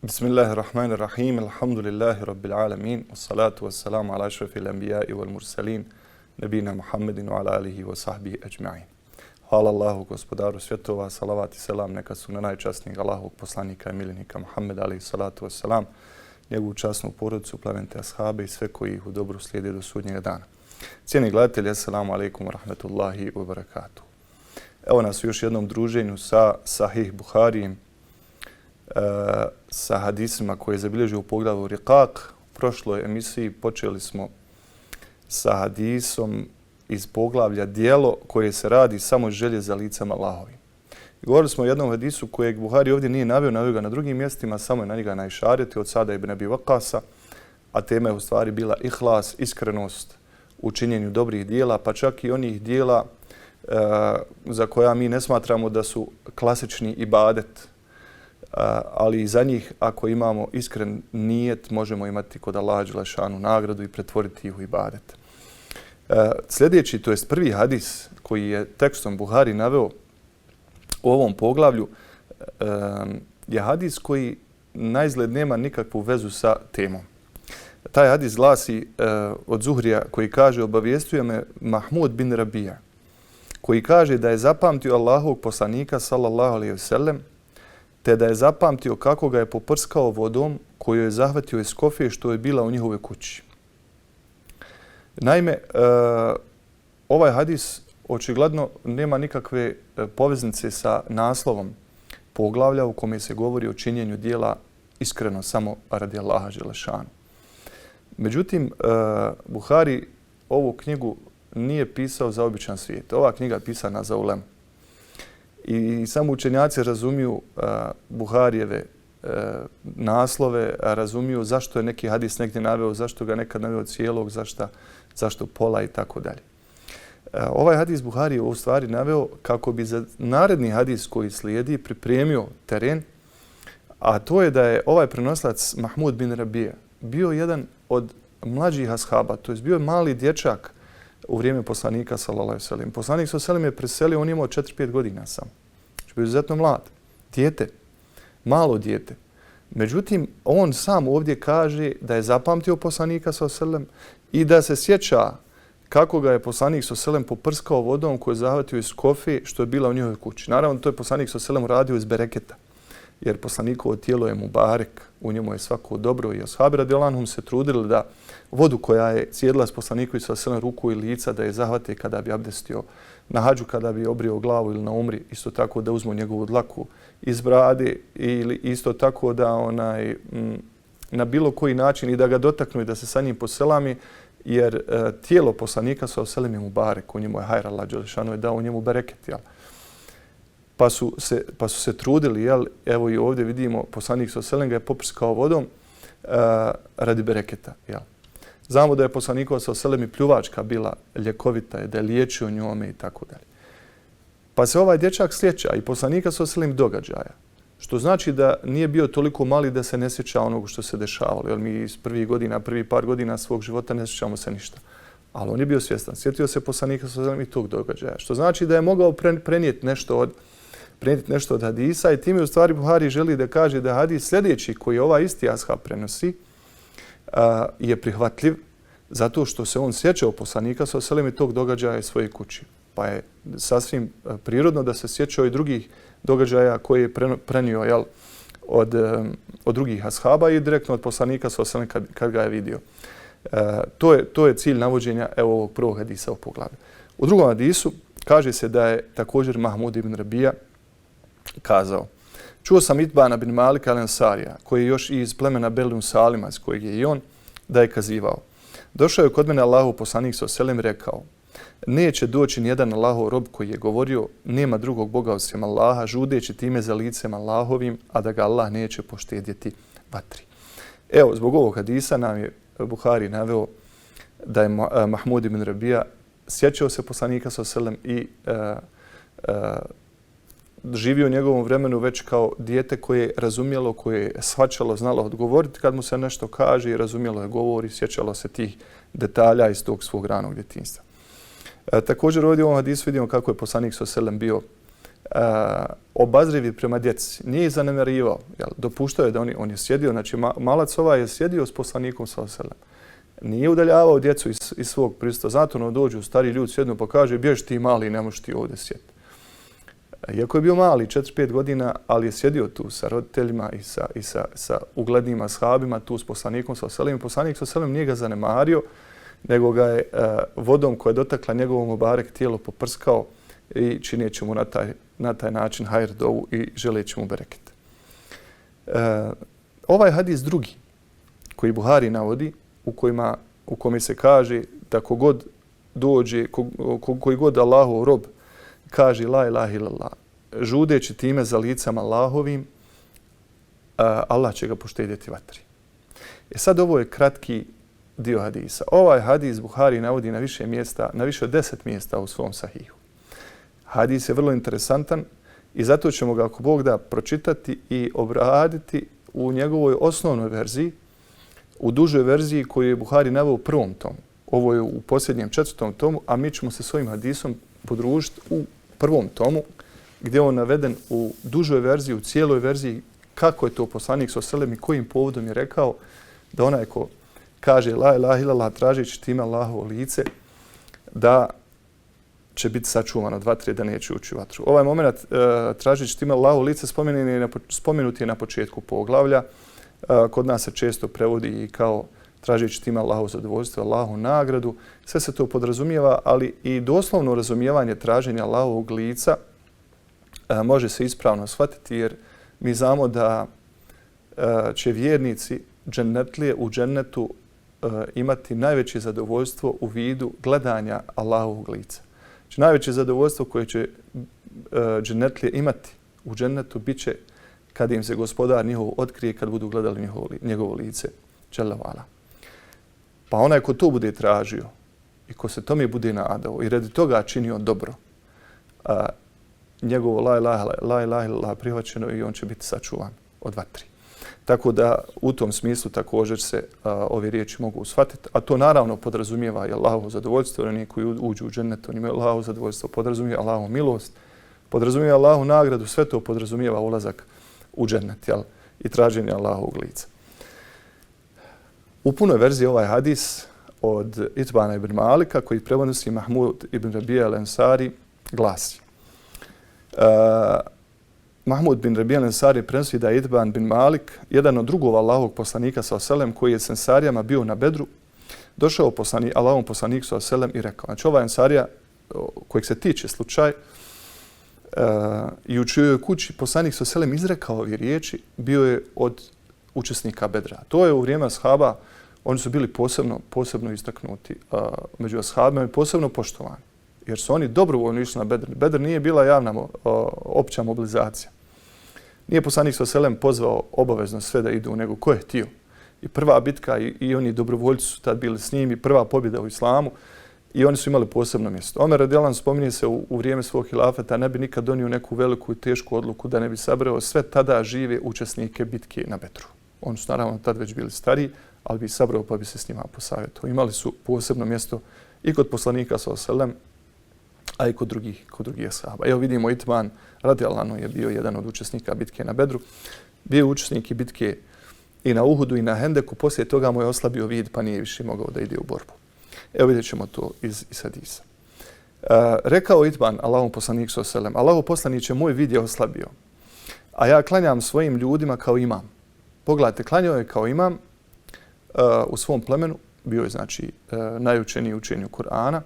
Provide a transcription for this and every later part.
Bismillahirrahmanirrahim. Alhamdulillahi rabbil alamin. Wassalatu wassalamu ala ashrafil anbiya'i wal mursalin. Nabina Muhammedin wa ala alihi wa sahbihi ajma'in. Hvala Allahu, gospodaru svjetova, salavat i selam neka su na najčasnijeg Allahovog poslanika i miljenika Muhammeda alaihi salatu wassalam, njegovu časnu porodicu, plemente ashabe i sve koji ih u dobru slijede do sudnjega dana. Cijeni gledatelji, assalamu alaikum wa rahmatullahi wa barakatuh. Evo nas u još jednom druženju sa Sahih Buharijem, sa hadisima koje je zabilježio u poglavlju Riqaq. U prošloj emisiji počeli smo sa hadisom iz poglavlja Djelo koje se radi samo želje za licem Allahovim. Govorili smo o jednom hadisu kojeg Buhari ovdje nije naveo ga na drugim mjestima, samo je na njega naišaretio od Sada ibn Abi Waqasa, a tema je u stvari bila ihlas, iskrenost u činjenju dobrih dijela, pa čak i onih dijela za koja mi ne smatramo da su klasični ibadet, ali i za njih, ako imamo iskren nijet, možemo imati kod Allaha dželešanu nagradu i pretvoriti ih u ibadet. Sljedeći, to jest prvi hadis koji je tekstom Buhari naveo u ovom poglavlju, je hadis koji naizgled nema nikakvu vezu sa temom. Taj hadis glasi od Zuhrija koji kaže: obavijestuje me Mahmud bin Rabija, koji kaže da je zapamtio Allahovog poslanika sallallahu alejhi ve sellem, te da je zapamtio kako ga je poprskao vodom koju je zahvatio iz kofe što je bila u njihovoj kući. Naime, ovaj hadis očigledno nema nikakve poveznice sa naslovom poglavlja u kome se govori o činjenju dijela iskreno samo radi Allaha dželešanu. Međutim, Buhari ovu knjigu nije pisao za običan svijet. Ova knjiga je pisana za ulemu. I samo učenjaci razumiju Buharijeve naslove, razumiju zašto je neki hadis negdje naveo, zašto ga nekad naveo cijelog, zašto pola i tako dalje. Ovaj hadis Buhari je u stvari naveo kako bi za naredni hadis koji slijedi pripremio teren, a to je da je ovaj prenosilac Mahmud bin Rabija bio jedan od mlađih ashaba, to je bio mali dječak u vrijeme poslanika sallallahu alejhi ve sellem. Poslanik sallallahu alejhi ve sellem je preselio, on imao 4-5 godina samo. Bio je izuzetno mlad, dijete, malo dijete. Međutim, on sam ovdje kaže da je zapamtio poslanika sallallahu alejhi ve sellem i da se sjeća kako ga je poslanik sallallahu alejhi ve sellem poprskao vodom koju je zahvatio iz kofe što je bila u njihovoj kući. Naravno, to je poslanik sallallahu alejhi ve sellem radio iz bereketa, jer poslanikovo tijelo je mubarek, u njemu je svako dobro i ashabi radijallahu anhum se trudili da vodu koja je cijedila s poslanikom sallallahu alejhi ve sellem ruku i lica da je zahvate kada bi abdestio na hadžu, kada bi obrio glavu ili na umri, isto tako da uzmu njegovu dlaku iz brade ili isto tako da na bilo koji način i da ga dotaknu i da se sa njim poselami, jer tijelo poslanika sallallahu alejhi ve sellem je mubarek, u njemu je hajr, Allah dželešanu je dao u njemu bereket, jel? Pa su se trudili, jel? Evo i ovdje vidimo, poslanik sallallahu alejhi ve sellem ga je poprskao vodom radi bereketa, jel? Znamo da je poslanikova sallallahu alejhi ve sellem i pljuvačka bila ljekovita, da je liječio njome i tako dalje. Pa se ovaj dječak sjeća i poslanika sallallahu alejhi ve sellem događaja, što znači da nije bio toliko mali da se ne sjeća onoga što se dešavalo. Jer mi iz prvih par godina svog života ne sjećamo se ništa. Ali on je bio svjestan. Sjetio se poslanika sallallahu alejhi ve sellem i tog događaja, što znači da je mogao prenijeti nešto od hadisa i time u stvari Buhari želi da kaže da hadis sljedeći koji ovaj isti ashab prenosi je prihvatljiv zato što se on sjećao poslanika sallallahu alejhi ve sellem i tog događaja iz svoje kući. Pa je sasvim prirodno da se sjećao i drugih događaja koje je prenio, jel, od drugih ashaba i direktno od poslanika sallallahu alejhi ve sellem kad ga je vidio. To je cilj navođenja ovog prvog hadisa u poglavlju. U drugom hadisu kaže se da je također Mahmud ibn Rabija kazao: čuo sam Itbana bin Malika al-Ansarija, koji je još iz plemena Benu Salima, iz kojeg je i on, da je kazivao: došao je kod mene Allahov poslanik sallallahu alejhi ve sellem rekao: neće doći nijedan Allahov rob koji je govorio nema drugog Boga osim Allaha, žudeći time za licem Allahovim, a da ga Allah neće poštedjeti vatri. Evo, zbog ovog hadisa nam je Buhari naveo da je Mahmud ibn Rabija sjećao se poslanika sallallahu alejhi ve sellem i živio u njegovom vremenu već kao dijete koje je razumjelo, koje je shvaćalo, znalo odgovoriti kad mu se nešto kaže i razumjelo je govor i sjećalo se tih detalja iz tog svog ranog djetinjstva. Također ovdje u ovom hadisu vidimo kako je poslanik sallallahu alejhi ve sellem bio obazriv je prema djeci. Nije ih zanemarivao. Dopuštao je da on je sjedio, znači malac ovaj je sjedio s poslanikom sallallahu alejhi ve sellem. Nije udaljavao djecu iz svog prisustva. Zato ono dođu stariji ljudi sjednu pa kaže bjež ti mali, ne možeš ti ovdje sjediti. Iako je bio mali, 4-5 godina, ali je sjedio tu sa roditeljima i sa uglednim ashabima, tu s poslanikom sallallahu alejhi ve sellem. Poslanik sallallahu alejhi ve sellem nije ga zanemario, nego ga je vodom koja je dotakla njegovom mubarek tijelo poprskao i čineći mu na taj način hajr dovu i želeći mu bereket. Ovaj hadis drugi koji Buhari navodi, u kome se kaže da kogod dođe, koji god Allahov rob kaže la ilaha illallah, žudeći time za licama Allahovim, Allah će ga poštedjeti vatri. Sad ovo je kratki dio hadisa. Ovaj hadis Buhari navodi na više mjesta, na više od 10 mjesta u svom sahihu. Hadis je vrlo interesantan i zato ćemo ga, ako Bog da, pročitati i obraditi u njegovoj osnovnoj verziji, u dužoj verziji koju je Buhari naveo u prvom tomu. Ovo je u posljednjem 4. tomu, a mi ćemo se s ovim hadisom podružiti u prvom tomu, gdje je on naveden u dužoj verziji, u cijeloj verziji, kako je to poslanik sallallahu alejhi ve sellem i kojim povodom je rekao da onaj ko kaže la ilaha illallah tražeći time Allahovo lice, da će biti sačuvan od vatre, da neće ući u vatru. Ovaj moment tražeći time Allahovo lice spomenut je na početku poglavlja. Kod nas se često prevodi i kao tražeći time Allahovo zadovoljstvo, Allahovu nagradu. Sve se to podrazumijeva, ali i doslovno razumijevanje traženja Allahovog lica može se ispravno shvatiti, jer mi znamo da će vjernici džennetlije u džennetu imati najveće zadovoljstvo u vidu gledanja Allahovog lica. Znači, najveće zadovoljstvo koje će džennetlije imati u džennetu bit će kad im se gospodar njihov otkrije, kad budu gledali njegovo lice. Dželevala. Pa onaj ko to bude tražio i ko se tome bude nadao i radi toga činio dobro, njegovo la ilaha illallah prihvaćeno i on će biti sačuvan od vatri. Tako da u tom smislu također se ove riječi mogu shvatiti, a to naravno podrazumijeva i Allahovo zadovoljstvo, jer oni koji uđu u džennet, oni imaju Allahovo zadovoljstvo, podrazumijeva Allahovu milost, podrazumijeva Allahovu nagradu, sve to podrazumijeva ulazak u džennet, jel? I traženje Allahovog lica. U punoj verziji ovaj hadis od Itbana ibn Malika, koji prenosi Mahmud ibn Rabija al-Ansari, glasi. Mahmud bin Rabija al-Ansari prenosi da je Itban bin Malik, jedan od drugova Allahovog poslanika sallallahu alejhi ve sellem, koji je s Ensarijama bio na Bedru, došao Allahovom poslaniku sallallahu alejhi ve sellem i rekao. Znači, ova Ensarija kojeg se tiče slučaj i u čijoj kući poslanik sallallahu alejhi ve sellem izrekao ove riječi, bio je od učesnika Bedra. To je u vrijeme ashaba, oni su bili posebno istaknuti među ashabima i posebno poštovani. Jer su oni dobrovoljno išli na Bedr. Bedr nije bila javna opća mobilizacija. Nije poslanik sallallahu alejhi ve sellem pozvao obavezno sve da idu, nego ko je htio. I prva bitka i oni dobrovoljci su tad bili s njim i prva pobjeda u islamu i oni su imali posebno mjesto. Omer radijallahu anhu spominje se u vrijeme svog hilafeta, ne bi nikad donio neku veliku i tešku odluku da ne bi sabrao sve tada žive učesnike bitke na Bedru. Oni su naravno tad već bili stariji, ali bi sabrao pa bi se s njima posavjetovao. Imali su posebno mjesto i kod poslanika sallallahu alejhi ve sellem, a i kod drugih ashaba. Evo vidimo, Itban radijallahu anhu je bio jedan od učesnika bitke na Bedru. Bio je učesnik i bitke i na Uhudu i na Hendeku. Poslije toga mu je oslabio vid pa nije više mogao da ide u borbu. Evo vidjet ćemo to iz hadisa. Rekao Itban Allahom poslaniku sallallahu alejhi ve sellem: Allahov poslaniče, moj vid je oslabio, a ja klanjam svojim ljudima kao imam. Pogledajte, klanjao je kao imam u svom plemenu. Bio je znači najučeniji u učenju Kur'ana.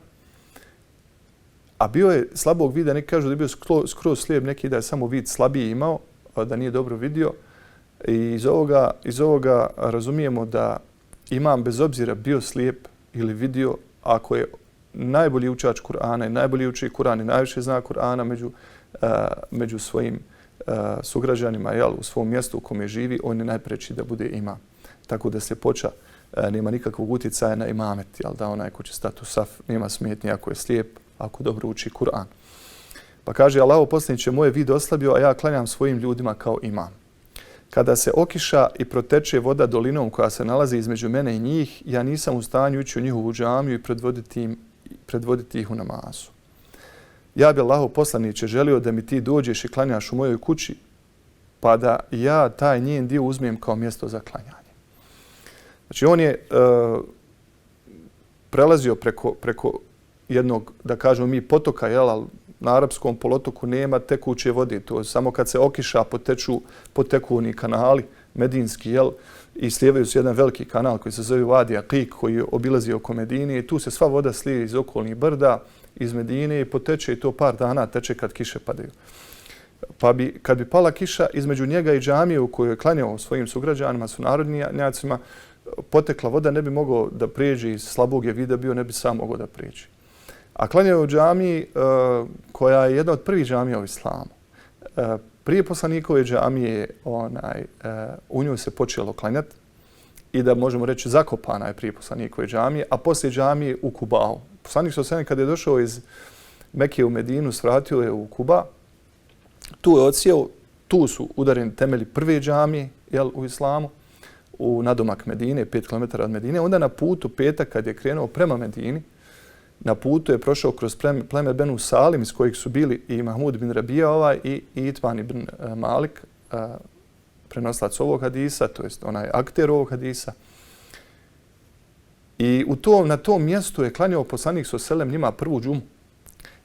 A bio je slabog vida, neki kažu da je bio skroz slijep, neki da je samo vid slabiji imao, da nije dobro vidio. I iz ovoga razumijemo da imam bez obzira bio slijep ili vidio, ako je najbolji učač Kur'ana i najbolji uči Kur'an i najviše zna Kur'ana među svojim sugrađanima, jel, u svom mjestu u kome živi, on je najpreći da bude imam. Tako da sljepoća nema nikakvog utjecaja na imamet, jel, da onaj ko će stati u saf nema smetnje ako je slijep, ako dobro uči Kur'an. Pa kaže Allahov poslaniče, moje vid oslabio, a ja klanjam svojim ljudima kao imam. Kada se okiša i proteče voda dolinom koja se nalazi između mene i njih, ja nisam u stanju ići u njihovu džamiju i predvoditi ih u namazu. ja bi Allahov poslaniče želio da mi ti dođeš i klanjaš u mojoj kući, pa da ja taj njen dio uzmem kao mjesto za klanjanje. Znači on je prelazio preko jednog, da kažemo mi, potoka, jel, na arapskom poluotoku nema tekuće vode, to samo kad se okiša poteku oni kanali medinski, jel, i slijevaju se jedan veliki kanal koji se zove Vadi Aqiq, koji obilazi oko Medine i tu se sva voda slije iz okolnih brda, iz Medine i poteče i to par dana teče kad kiše padaju. Pa kad bi pala kiša između njega i džamije u kojoj je klanjao svojim sugrađanima, sunarodnjacima, potekla voda, ne bi mogao da prijeđe, iz slabog je vida bio, ne bi sam mogao da prijeđe. A klanjao u džamiji koja je jedna od prvih džamija u islamu. Prije poslanikove džamije u njoj se počelo klanjati i da možemo reći zakopana je prije poslanikove džamije, a poslije džamije u Kubau. Poslanik s.a.v. kada je došao iz Mekije u Medinu, svratio je u Kuba, tu je odsjeo, tu su udareni temelji prve džamije, jel, u islamu, u nadomak Medine, 5 km od Medine. Onda na putu petak kad je krenuo prema Medini, na putu je prošao kroz pleme Benu Salim iz kojih su bili i Mahmud bin Rabija i Itban ibn Malik, prenoslac ovog hadisa, to jest onaj akter ovog hadisa. I na tom mjestu je klanjao poslanik s.a.v. njima prvu džumu.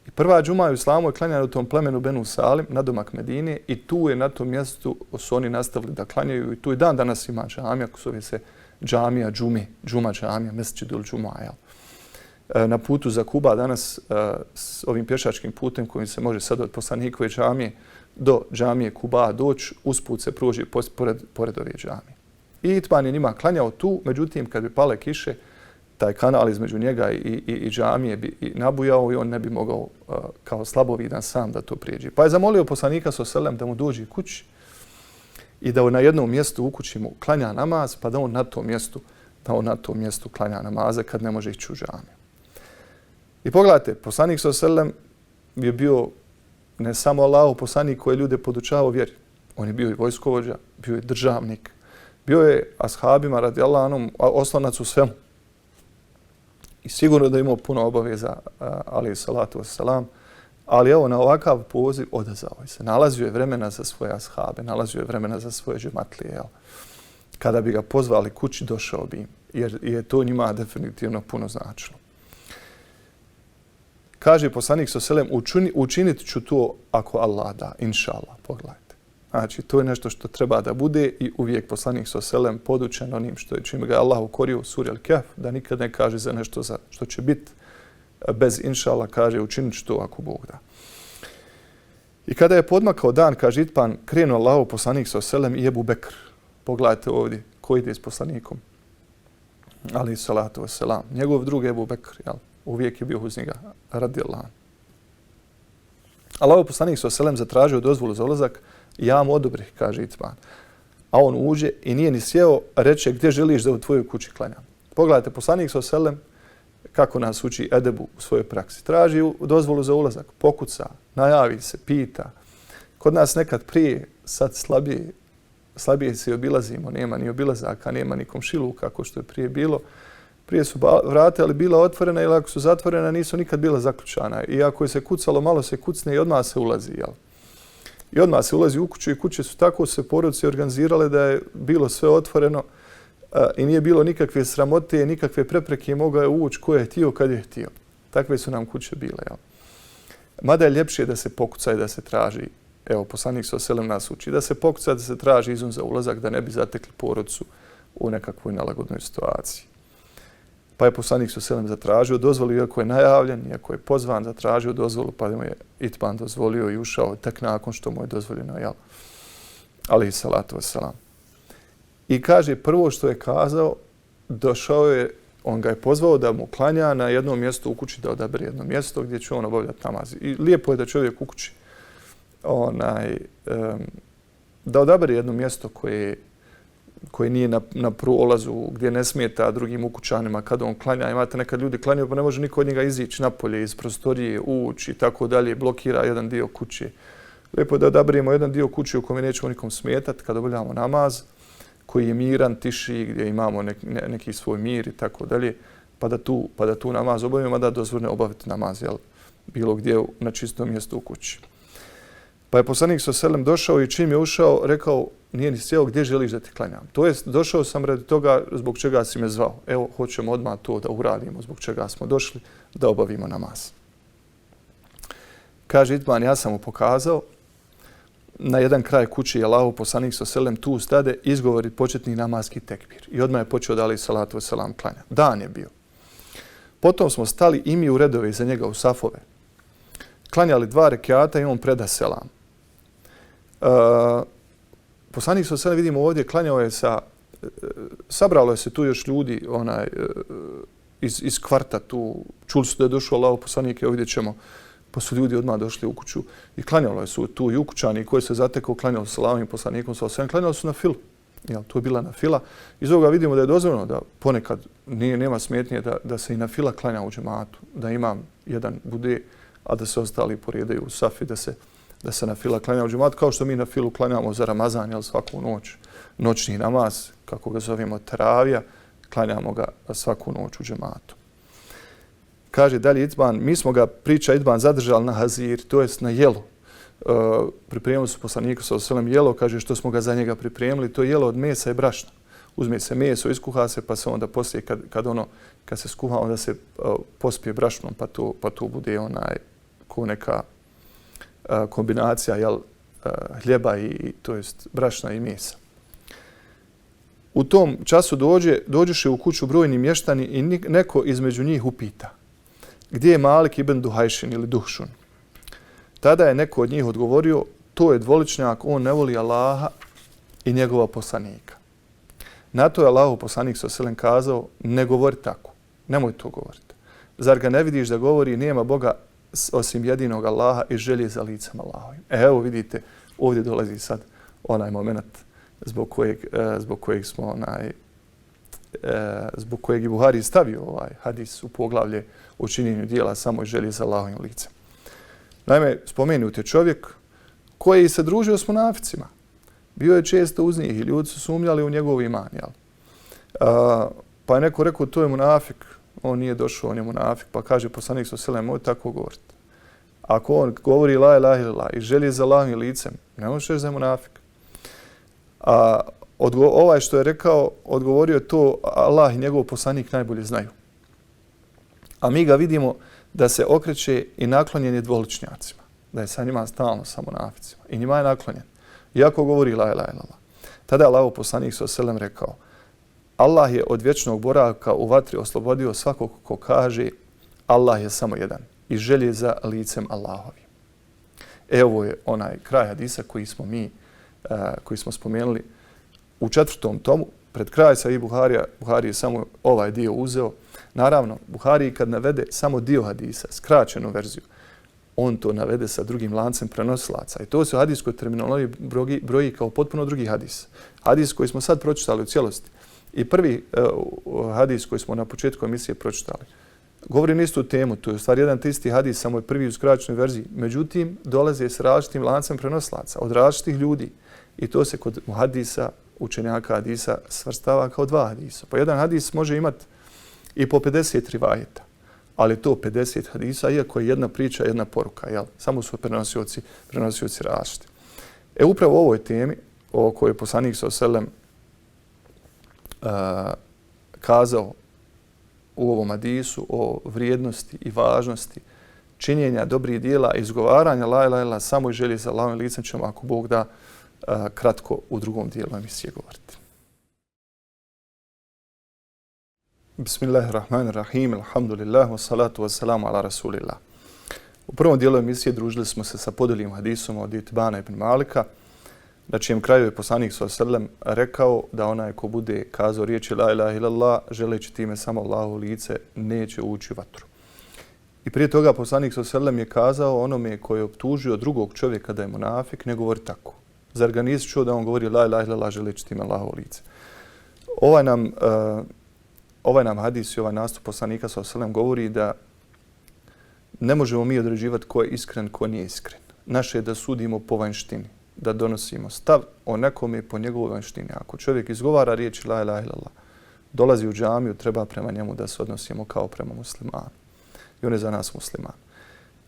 I prva džuma u islamu je klanjana u tom plemenu Benu Salim, nadomak Medine, i tu je na tom mjestu su oni nastavili da klanjaju i tu i dan danas ima džamija, ko zove se džamija džume, džuma džamija, mesdžidul džuma, jel. Na putu za Kuba danas s ovim pješačkim putem kojim se može sad od poslanikove džamije do džamije Kuba doći, usput se pruži pored ove džamije. I Itban je njima klanjao tu, međutim kad bi pale kiše, taj kanal između njega i džamije bi nabujao i on ne bi mogao kao slabovidan sam da to prijeđe. Pa je zamolio poslanika s.a.v. da mu dođe kući i da na jednom mjestu u kući mu klanja namaz, pa da on na tom mjestu klanja namaze kad ne može ići u džamiju. I pogledajte, poslanik s.a.v. je bio ne samo Allahov poslanik koji je ljude podučavao vjeri. On je bio i vojskovođa, bio je državnik, bio je ashabima radijallahu anhum oslonac u svemu. I sigurno da je imao puno obaveza, alejhi salatu vesselam, ali evo na ovakav poziv odazvao se. Nalazio je vremena za svoje ashabe, nalazio je vremena za svoje džematlije. Jel? Kada bi ga pozvali kući, došao bi im, jer je to njima definitivno puno značilo. Kaže poslanik s.a.v. učinit ću to ako Allah da, inša Allah, pogledajte. Znači, to je nešto što treba da bude i uvijek poslanik s.a.v. podučen onim čime ga Allah ukorio u suri Al-Kahf, da nikad ne kaže za nešto što će biti bez inša Allah, kaže učinit ću to ako Bog da. I kada je podmakao dan, kaže Itban, krenuo Allahov poslanik s.a.v. i Ebu Bekr. Pogledajte ovdje ko ide s poslanikom. Alejhi salatu vesselam. Njegov drug Ebu Bekr, jel? Uvijek je bio uz njega, radijallahu anhu. Allahov poslanik s.a.v. zatražio dozvolu za ulazak i ja mu odobrih, kaže Itban. A on uđe i nije ni sjeo, reče gdje želiš da u tvojoj kući klanjam. Pogledajte, poslanik s.a.v. kako nas uči edebu u svojoj praksi. Traži dozvolu za ulazak, pokuca, najavi se, pita. Kod nas nekad prije, sad slabije se obilazimo, nema ni obilazaka, nema ni komšiluka kako što je prije bilo. Prije su vrata ali bila otvorena ili ako su zatvorena nisu nikad bila zaključana. I ako je se kucalo, malo se kucne i odmah se ulazi. Jel? I odmah se ulazi u kuću i kuće su tako se porodice organizirale da je bilo sve otvoreno i nije bilo nikakve sramote, nikakve prepreke, mogao je ući ko je htio kad je htio. Takve su nam kuće bile. Jel? Mada je ljepše da se pokuca i da se traži. Evo, poslanik s.a.v. nas uči da se pokuca, da se traži izum za ulazak, da ne bi zatekli porodicu u nekakvoj nelagodnoj situaciji. Pa je poslanik s.a.v. zatražio dozvolu, iako je najavljen, iako je pozvan, zatražio dozvolu, pa mu je Itban dozvolio i ušao tek nakon što mu je dozvoljeno, jel? Alejhi salatu vesselam. I kaže, prvo što je kazao, došao je, on ga je pozvao da mu klanja na jednom mjestu u kući, da odabere jedno mjesto gdje će on obavljati namaz. I lijepo je da čovjek u kući da odabere jedno mjesto koje nije na prolazu, gdje ne smeta drugim ukućanima kada on klanja. Imate nekad ljudi klanjaju pa ne može niko od njega izići napolje, iz prostorije, ući i tako dalje, blokira jedan dio kuće. Lijepo je da odaberemo jedan dio kuće u kojem nećemo nikom smetati kada obavljamo namaz, koji je miran, tiši, gdje imamo neki svoj mir i tako dalje, pa da tu namaz obavimo, da dozvoljeno obaviti namaz, jel? bilo gdje na čistom mjestu u kući. Pa je poslanik s.a.v. došao i čim je ušao, rekao, nije ni sjeo, gdje želiš da ti klanjam? To jest, došao sam radi toga zbog čega si me zvao. Evo, hoćemo odmah to da uradimo, zbog čega smo došli, da obavimo namaz. Kaže Itban, ja sam mu pokazao, na jedan kraj kući je Allahov poslanik s.a.v. tu stade, izgovori početni namazski tekbir. I odmah je počeo da alejhi salatu vesselam klanja. Dan je bio. Potom smo stali i mi u redove iza njega u safove. Klanjali 2 rekata i on preda selam. Poslanik s.a.v. vidimo ovdje, klanjao je sabralo je se tu još ljudi iz kvarta tu. Čuli su da je došao Allahov poslanik, evo vidjet ćemo. Pa su ljudi odmah došli u kuću i klanjalo su tu i ukućani koji se zatekao, klanjali su Allahovim poslanikom s.a.v. Klanjali su na filu. To je bila na fila. Iz ovoga vidimo da je dozvoljeno da ponekad nema smetnje da se i na fila klanja u džematu, da imam jedan bude, a da se ostali poredaju u safi, da se na fila klanja u džematu, kao što mi na filu klanjamo za Ramazan, svaku noć, noćni namaz, kako ga zovemo teravija, klanjamo ga svaku noć u džematu. Kaže dalje Itban, mi smo ga, priča Itban, zadržali na hazir, to jest na jelo. Pripremili su poslaniku s.a.v. jelo, kaže što smo ga za njega pripremili, to je jelo od mesa i brašna. Uzme se meso, iskuha se, pa se onda poslije kad se skuha, onda se pospije brašnom, pa to bude ko neka kombinacija hljeba i to jest brašna i mesa. U tom času dođeše u kuću brojni mještani i neko između njih upita gdje je Malik ibn Duhajšin ili Duhšun. Tada je neko od njih odgovorio, to je dvoličnjak, on ne voli Allaha i njegova poslanika. Na to je Allahov poslanik s.a.v. kazao, ne govori tako, nemoj to govoriti. Zar ga ne vidiš da govori, nema Boga osim jedinog Allaha i želje za licem Allahovim. Evo vidite, ovdje dolazi sad onaj moment zbog kojeg smo zbog kojeg je Buhari stavio ovaj hadis u poglavlje o činjenju dijela samo i želje za Allahovim licem. Naime, spomenut je čovjek koji se družio s munaficima. Bio je često uz njih i ljudi su sumnjali u njegov iman. Pa je neko rekao, to je munafik, on nije došao, on je munafik. Pa kaže poslanik s.a.v. moj tako govoriti. Ako on govori la ilaha illallah i želi za Allahovim licem, ne možeš reći da je munafik. Ovaj što je rekao, odgovorio to Allah i njegov poslanik najbolje znaju. A mi ga vidimo da se okreće i naklonjen je dvoličnjacima. Da je sa njima stalno sa munaficima. I njima je naklonjen. Iako govori la ilaha illallah. Tada je Allahov poslanik s.a.v. rekao, Allah je od vječnog boravka u vatri oslobodio svakog ko kaže Allah je samo jedan i želje za licem Allahovim. Ovo je onaj kraj hadisa koji smo spomenuli u 4. tomu. Pred kraj sa i Buhari je samo ovaj dio uzeo. Naravno, Buhari kad navede samo dio hadisa, skraćenu verziju, on to navede sa drugim lancem prenosilaca. I to se u hadijskoj terminologiji broji kao potpuno drugi hadis. Hadis koji smo sad pročitali u cijelosti i prvi hadis koji smo na početku emisije pročitali govori na istu temu. To je u stvari jedan te isti hadis, samo je prvi u skraćenoj verziji. Međutim, dolaze s različitim lancem prenosilaca od različitih ljudi. I to se kod hadisa, učenjaka hadisa, svrstava kao 2 hadisa. Pa jedan hadis može imati i po 50 rivajeta, ali to 50 hadisa, iako je jedna priča, jedna poruka. Jel? Samo su prenosioci različiti. Upravo o ovoj temi, o kojoj je poslanik s.a.v. Kazao u ovom hadisu o vrijednosti i važnosti činjenja dobrih dijela, izgovaranja la ilaha illallah, samo i želje za Allahovim licem ćemo, ako Bog da, kratko u drugom dijelu emisije govoriti. Bismillahirrahmanirrahim, alhamdulillah, wassalatu wassalamu ala rasulillah. U prvom dijelu emisije družili smo se sa podeljim hadisom od Itbana ibn Malika, na čijem kraju je poslanik s.a.v. rekao da onaj ko bude kazao riječi la ilaha illallah, želeći time samo Allahovo lice, neće ući u vatru. I prije toga poslanik s.a.v. je kazao onome koji je optužio drugog čovjeka da je munafik, ne govori tako. Zar ga nisi čuo da on govori la ilaha illallah, želeći time Allahovo lice? Ovaj nam hadis i ovaj nastup poslanika s.a.v. govori da ne možemo mi određivati ko je iskren, ko nije iskren. Naše je da sudimo po vanjštini, da donosimo stav o nekome po njegovoj vanjštini. Ako čovjek izgovara riječi la ilaha illallah, dolazi u džamiju, treba prema njemu da se odnosimo kao prema muslimanu. I on je za nas musliman.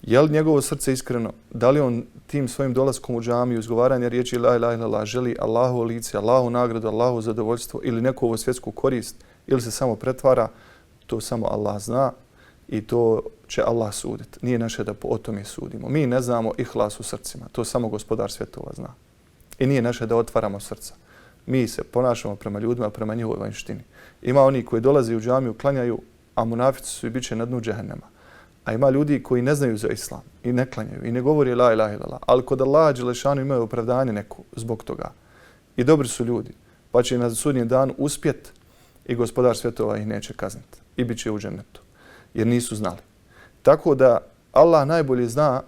Je li njegovo srce iskreno? Da li on tim svojim dolaskom u džamiju, izgovaranje riječi la ilaha illallah želi Allahu lice, Allahu nagradu, Allahu zadovoljstvo ili neku svjetsku korist ili se samo pretvara, to samo Allah zna i to će Allah suditi. Nije naše da o tome sudimo. Mi ne znamo ihlas u srcima. To samo Gospodar svjetova zna. I nije naše da otvaramo srca. Mi se ponašamo prema ljudima, prema njihovoj vanjštini. Ima oni koji dolaze u džamiju, klanjaju, a munafici su i bit će na dnu džehennema. A ima ljudi koji ne znaju za islam i ne klanjaju i ne govori la ilaha illallah. Ali kod Allaha dželešanu imaju opravdanje neko zbog toga. I dobri su ljudi. Pa će na sudnjem danu uspjet i Gospodar svjetova ih neće kazniti. I bit će u džennetu. Jer nisu znali. Tako da Allah najbolje zna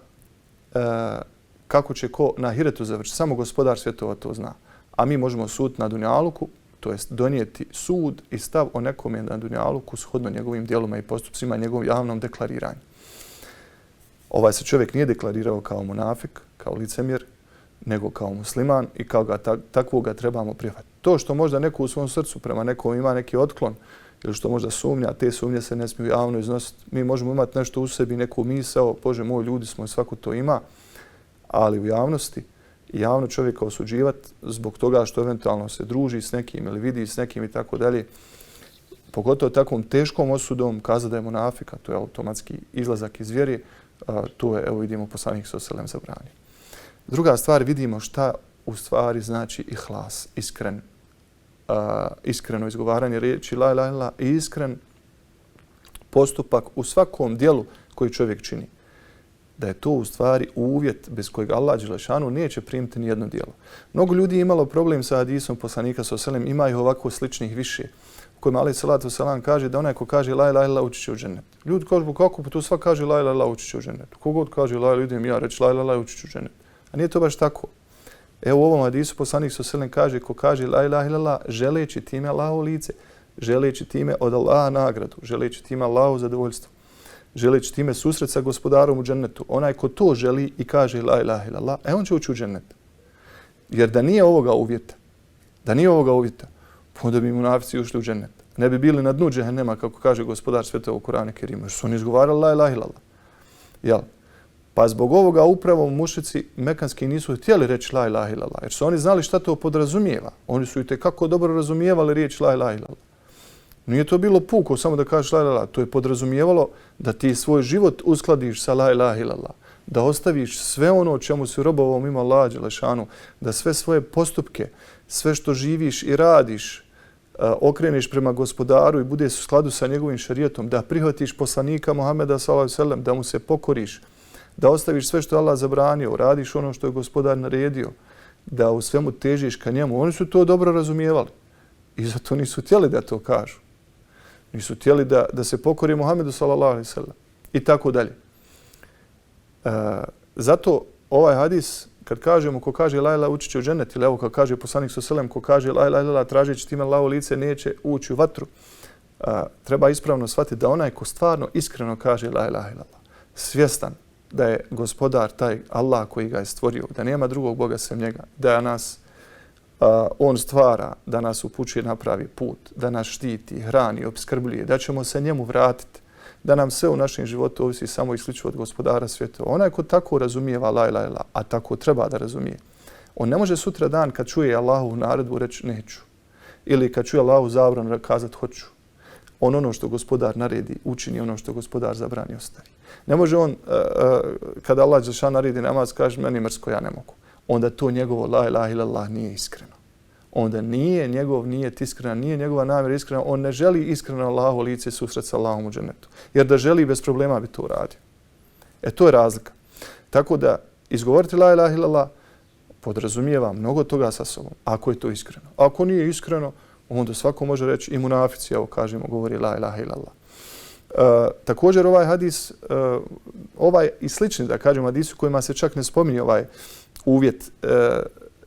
kako će ko na ahiretu završiti. Samo Gospodar svjetova to zna. A mi možemo suditi na dunjaluku, to jest donijeti sud i stav o nekome na dunjaluku shodno njegovim djelima i postupcima, njegovom javnom deklariranju. Ovaj se čovjek nije deklarirao kao munafik, kao licemjer, nego kao musliman i kao ga takvog ga trebamo prihvatiti. To što možda neko u svom srcu prema nekom ima neki otklon ili što možda sumnja, te sumnje se ne smiju javno iznositi. Mi možemo imati nešto u sebi, neku misao, Bože moj, ljudi smo i svako to ima, ali u javnosti i javno čovjeka osuđivati zbog toga što eventualno se druži s nekim ili vidi s nekim i tako dalje, pogotovo takvom teškom osudom kazati da je munafika, to je automatski izlazak iz vjere, to je, evo vidimo, poslanik s.a.v. zabranio. Druga stvar, vidimo šta u stvari znači ihlas, iskreno izgovaranje riječi la ilaha illallah i iskren postupak u svakom dijelu koji čovjek čini. Da je to u stvari uvjet bez kojeg Allah dželešanu neće primiti ni jedno djelo. Mnogo ljudi je imalo problem sa hadisom poslanika s.a.v. Ima ih ovako sličnih više. U kojem alejhi salatu selam kaže da onaj ko kaže la ilaha illallah ući će u džennet. Ljudi kažu kako pa tu svak kaže la ilaha illallah ući će u džennet. Kogod kaže la ilaha idem ja reći la ilaha illallah ući će u džennet. A nije to baš tako. Evo u ovom hadisu poslanik s.a.v. kaže ko kaže la ilaha illallah želeći time Allahovo lice, želeći time od Allaha nagradu, želeći time Allahovo zadovoljstvo, želeći time susret sa Gospodarom u džennetu. Onaj ko to želi i kaže la ilaha illallah, on će ući u džennet. Jer da nije ovoga uvjeta, onda bi munafici ušli u džennet. Ne bi bili na dnu džehennema, kako kaže Gospodar svjetova u Kur'anu Kerimu, jer su oni izgovarali la ilaha illallah. Jel? Pa zbog ovoga upravo mušici mekanski nisu htjeli reći la ilaha illallah, jer su oni znali šta to podrazumijeva. Oni su i tekako dobro razumijevali riječ la ilaha illallah. Nije to bilo puko samo da kažeš la ilaha illallah, to je podrazumijevalo da ti svoj život uskladiš sa la ilaha illallah, da ostaviš sve ono o čemu si robovao mimo Allaha dželešanu, da sve svoje postupke, sve što živiš i radiš, okreneš prema Gospodaru i budeš u skladu sa njegovim šerijetom, da prihvatiš poslanika Muhameda s.a.v. da mu se pokoriš, da ostaviš sve što je Allah zabranio, radiš ono što je Gospodar naredio, da u svemu težiš ka njemu. Oni su to dobro razumijevali i zato nisu htjeli da to kažu. Nisu htjeli da se pokori Muhammedu s.a.v. i tako dalje. Zato ovaj hadis, kad kažemo ko kaže la ilaha ući će u džennet, ili evo kad kaže poslanik s.a.v. ko kaže la ilaha illallah tražeći time Allahovo lice neće ući u vatru, treba ispravno shvatiti da onaj ko stvarno iskreno kaže la ilaha illallah, svjestan da je Gospodar taj Allah koji ga je stvorio, da nema drugog Boga sem njega, da nas on stvara, da nas upućuje na pravi put, da nas štiti, hrani, opskrbljuje, da ćemo se njemu vratiti, da nam sve u našem životu ovisi samo isključivo od Gospodara svjetova. Onaj ko tako razumijeva la ilaha illallah, a tako treba da razumije, on ne može sutra dan kad čuje Allahovu naredbu reći neću. Ili kad čuje Allahovu zabranu kazati hoću. On ono što Gospodar naredi učini, ono što Gospodar zabrani ostavi. Ne može on, kada Allah dželešanu naredi namaz, kaže meni mrsko, ja ne mogu. Onda to njegovo la ilaha illallah nije iskreno. Onda nije njegov nijet iskrena, nije njegova namjera iskrena. On ne želi iskreno Allahovo lice susret sa Allahom u džennetu. Jer da želi bez problema bi to uradio. To je razlika. Tako da izgovoriti la ilaha illallah podrazumijeva mnogo toga sa sobom, ako je to iskreno. Ako nije iskreno, onda svako može reći i munafici, evo kažemo, govori la ilaha illallah. Također ovaj hadis, ovaj i slični, da kažemo, hadisu kojima se čak ne spominje ovaj uvjet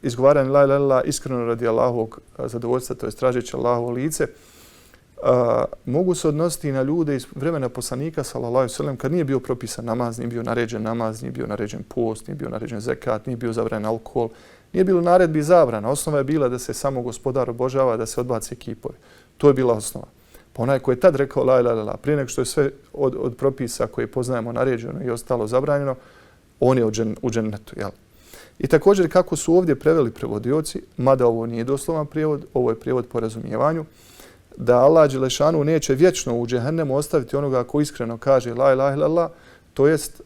izgovaranje la ilaha illallah iskreno radi Allahovog zadovoljstva, to je tražeći Allahovo lice, mogu se odnositi i na ljude iz vremena poslanika sallallahu alejhi ve sellem kad nije bio propisan namaz, nije bio naređen namaz, nije bio naređen post, nije bio naređen zekat, nije bio zabranjen alkohol, nije bilo naredbi zabrana. Osnova je bila da se samo Gospodar obožava, da se odbace kipovi. To je bila osnova. Pa onaj koji je tad rekao la ilaha illallah, prije nego što je sve od propisa koje poznajemo naređeno i ostalo zabranjeno, on je u džennetu. Jel? I također kako su ovdje preveli prevodioci, mada ovo nije doslovan prijevod, ovo je prijevod po razumijevanju, da Allah dželešanu neće vječno u džehennemu ostaviti onoga ko iskreno kaže la ilaha illallah, to jest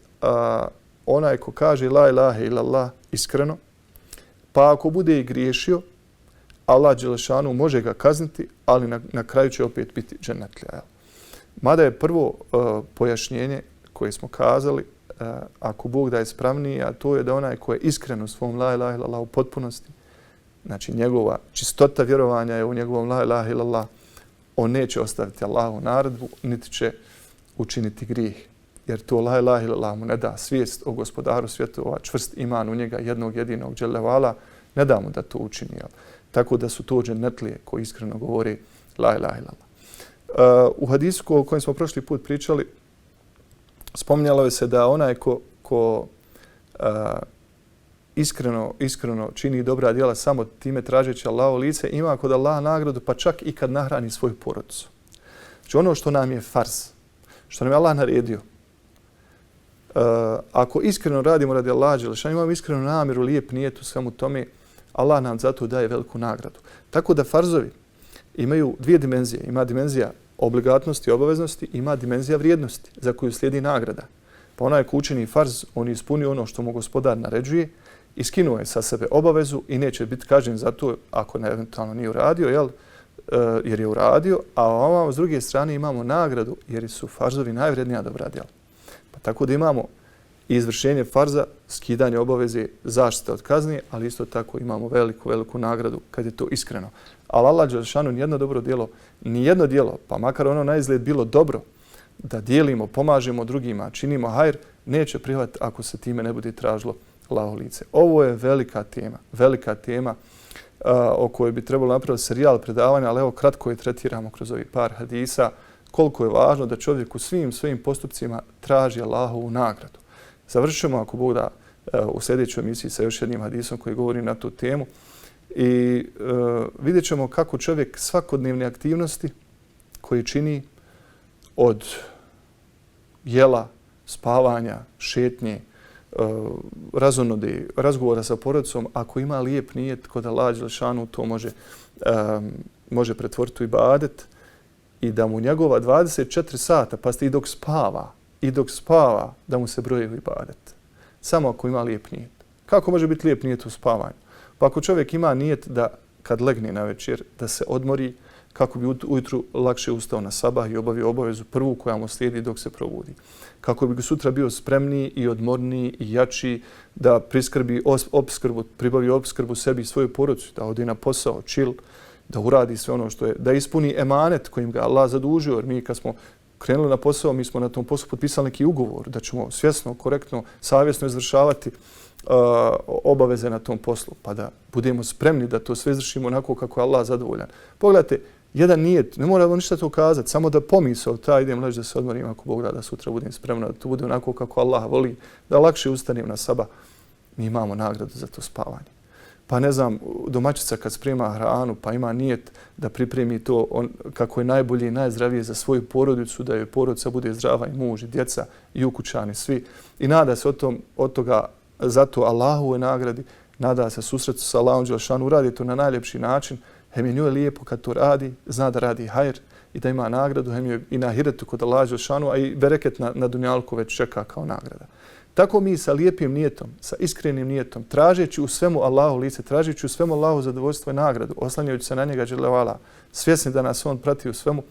onaj ko kaže la ilaha illallah iskreno, pa ako bude i griješio, Allah dželešanu može ga kazniti, ali na kraju će opet biti džennetlija. Mada je prvo pojašnjenje koje smo kazali, ako Bog da je ispravniji, a to je da onaj ko je iskren u svom la ilaha illallah u potpunosti, znači njegova čistota vjerovanja je u njegovom la ilaha illallah, on neće ostaviti Allahu naredbu, niti će učiniti grijeh. Jer to la ilaha illallah mu ne da svijest o gospodaru svjetova, čvrst iman u njega jednog jedinog dželle vala, ne da mu da to učini. Tako da su to džennetlije koji iskreno govore la ilaha illallah. U hadisu o kojem smo prošli put pričali, spominjalo je se da onaj ko iskreno čini dobra djela samo time tražeći Allahovo lice, ima kod Allaha nagradu, pa čak i kad nahrani svoju porodicu. Znači ono što nam je farz, što nam je Allah naredio, ako iskreno radimo radi Allaha dželešanu, imamo iskrenu namjeru, lijep nijet u svemu tome, Allah nam zato daje veliku nagradu. Tako da farzovi imaju dvije dimenzije. Ima dimenzija obligatnosti i obaveznosti, ima dimenzija vrijednosti za koju slijedi nagrada. Pa onaj ko učini farz, on ispunio ono što mu gospodar naređuje i skinuo je sa sebe obavezu i neće biti kažnjen za to ako ne eventualno nije uradio, jer je uradio, a ovamo s druge strane imamo nagradu jer su farzovi najvrednija dobra djela. Pa tako da imamo izvršenje farza, skidanje obaveze, zaštita od kazni, ali isto tako imamo veliku nagradu kad je to iskreno. Ali Allah dželešanu nijedno djelo, pa makar ono na izgled bilo dobro, da dijelimo, pomažemo drugima, činimo hajr, neće prihvatiti ako se time ne bude tražilo Allahovo lice. Ovo je velika tema o kojoj bi trebalo napraviti serijal predavanja, ali evo kratko je tretiramo kroz ovih par hadisa, koliko je važno da čovjek u svim svojim postupcima traži Allahovu nagradu. Završit ćemo, ako Bog da, u sljedećoj emisiji sa još jednim hadisom koji govori na tu temu i vidjet ćemo kako čovjek svakodnevne aktivnosti koji čini od jela, spavanja, šetnje, razonode, razgovora sa porodicom, ako ima lijep nijet kod Allaha dželešanu, to može pretvoriti u ibadet i da mu njegova 24 sata, pa i dok spava, da mu se broji u ibadet. Samo ako ima lijep nijet. Kako može biti lijep nijet u spavanju? Pa ako čovjek ima nijet da kad legne na večer, da se odmori, kako bi ujutru lakše ustao na sabah i obavio obavezu prvu koja mu slijedi dok se probudi. Kako bi sutra bio spremniji i odmorniji i jači, da pribavi opskrbu sebi i svoju porodicu, da ode na posao, chill, da uradi sve ono što je, da ispuni emanet kojim ga Allah zadužio, jer mi kad smo krenuli na posao, mi smo na tom poslu potpisali neki ugovor da ćemo svjesno, korektno, savjesno izvršavati obaveze na tom poslu, pa da budemo spremni da to sve izvršimo onako kako je Allah zadovoljan. Pogledajte, jedan nijet, ne moramo ništa to kazati, samo da pomisao idem leći da se odmorim ako Bog da sutra budem spremna, da to bude onako kako Allah voli, da lakše ustanem na sabah. Mi imamo nagradu za to spavanje. Pa ne znam, domaćica kad sprema hranu, pa ima nijet da pripremi to kako je najbolje i najzdravije za svoju porodicu, da joj porodica bude zdrava i muž i djeca i ukućani svi. I nada se od toga zato Allahove nagradi, nada se susretu sa Allahom dželešanu, uradi to na najljepši način. Hem je njoj lijepo kad to radi, zna da radi hajr i da ima nagradu, hem je i na ahiretu kod Allaha dželešanu, a i bereket na dunjalku već čeka kao nagrada. Tako mi sa lijepim nijetom, sa iskrenim nijetom, tražeći u svemu Allahu lice, tražeći u svemu Allahu zadovoljstvo i nagradu, oslanjajući se na njega dželle vala, svjesni da nas on prati u svemu,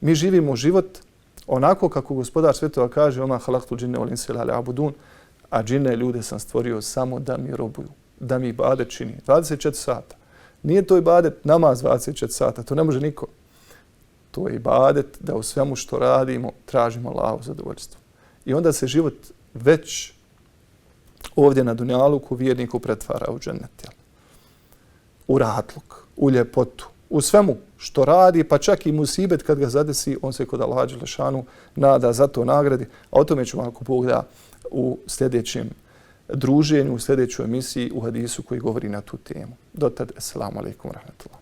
mi živimo život onako kako gospodar svjetova kaže: "Oma halaktul džinne wal insa illa liya'budun", a džine ljude sam stvorio samo da mi robuju, da mi ibadet čini 24 sata. Nije to ibadet namaz 24 sata, to ne može niko. To je ibadet da u svemu što radimo tražimo Allahovo zadovoljstvo. I onda se život već ovdje na dunjaluku vjerniku pretvara u džennet. U rahatluk, u ljepotu, u svemu što radi, pa čak i musibet kad ga zadesi, on se kod Allaha dželešanu nada za to nagradi. A o tome ćemo, ako Bog da, u sljedećem druženju, u sljedećoj emisiji u hadisu koji govori na tu temu. Dotad, assalamu alaikum wa rahmatullah.